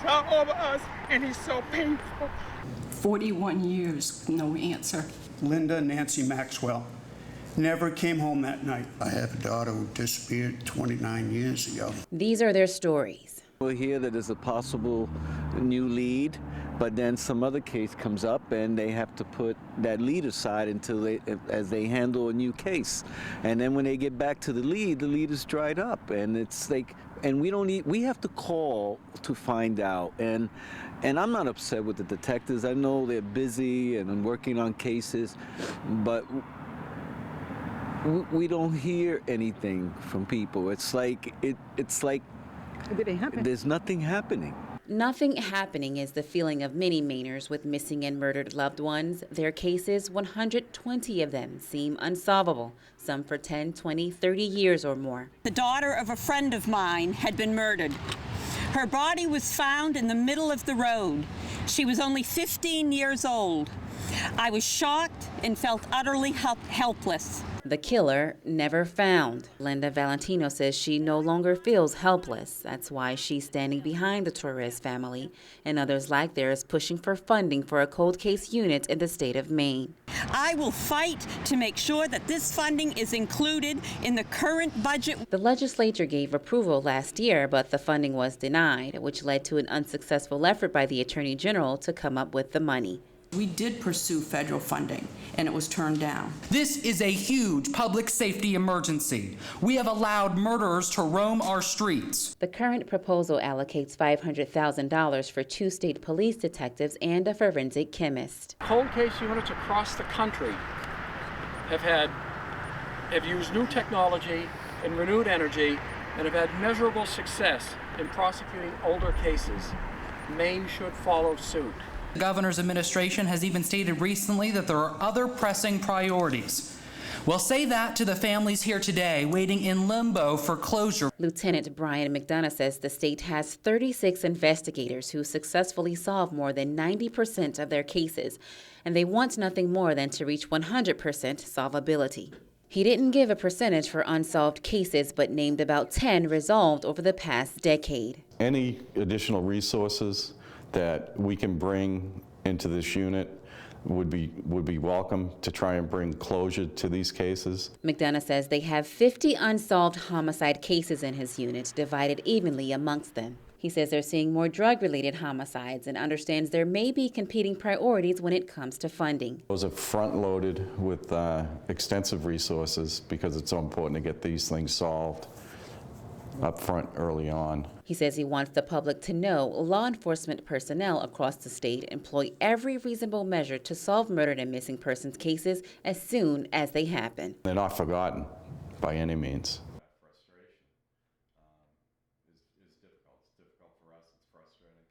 all over us, and he's so painful. 41 years, no answer. Linda Nancy Maxwell never came home that night. I have a daughter who disappeared 29 years ago. These are their stories. We'll hear that there's a possible new lead, but then some other case comes up and they have to put that lead aside as they handle a new case. And then when they get back to the lead is dried up, and it's like, and we have to call to find out. And I'm not upset with the detectives. I know they're busy and working on cases, but we don't hear anything from people. It's like there's nothing happening. Nothing happening is the feeling of many Mainers with missing and murdered loved ones. Their cases, 120 of them, seem unsolvable, some for 10, 20, 30 years or more. The daughter of a friend of mine had been murdered. Her body was found in the middle of the road. She was only 15 years old. I was shocked and felt utterly helpless. The killer never found. Linda Valentino says she no longer feels helpless. That's why she's standing behind the Torres family and others like theirs pushing for funding for a cold case unit in the state of Maine. I will fight to make sure that this funding is included in the current budget. The legislature gave approval last year, but the funding was denied, which led to an unsuccessful effort by the Attorney General to come up with the money. We did pursue federal funding, and it was turned down. This is a huge public safety emergency. We have allowed murderers to roam our streets. The current proposal allocates $500,000 for 2 state police detectives and a forensic chemist. Cold case units across the country have used new technology and renewed energy and have had measurable success in prosecuting older cases. Maine should follow suit. The governor's administration has even stated recently that there are other pressing priorities. Well, say that to the families here today waiting in limbo for closure. Lieutenant Brian McDonough says the state has 36 investigators who successfully solve more than 90% of their cases, and they want nothing more than to reach 100% solvability. He didn't give a percentage for unsolved cases, but named about 10 resolved over the past decade. Any additional resources that we can bring into this unit would be welcome to try and bring closure to these cases. McDonough says they have 50 unsolved homicide cases in his unit, divided evenly amongst them. He says they're seeing more drug-related homicides and understands there may be competing priorities when it comes to funding. Those are front-loaded with extensive resources because it's so important to get these things solved up front early on. He says he wants the public to know law enforcement personnel across the state employ every reasonable measure to solve murdered and missing persons cases as soon as they happen. They're not forgotten by any means. That frustration is difficult. It's difficult for us. It's frustrating.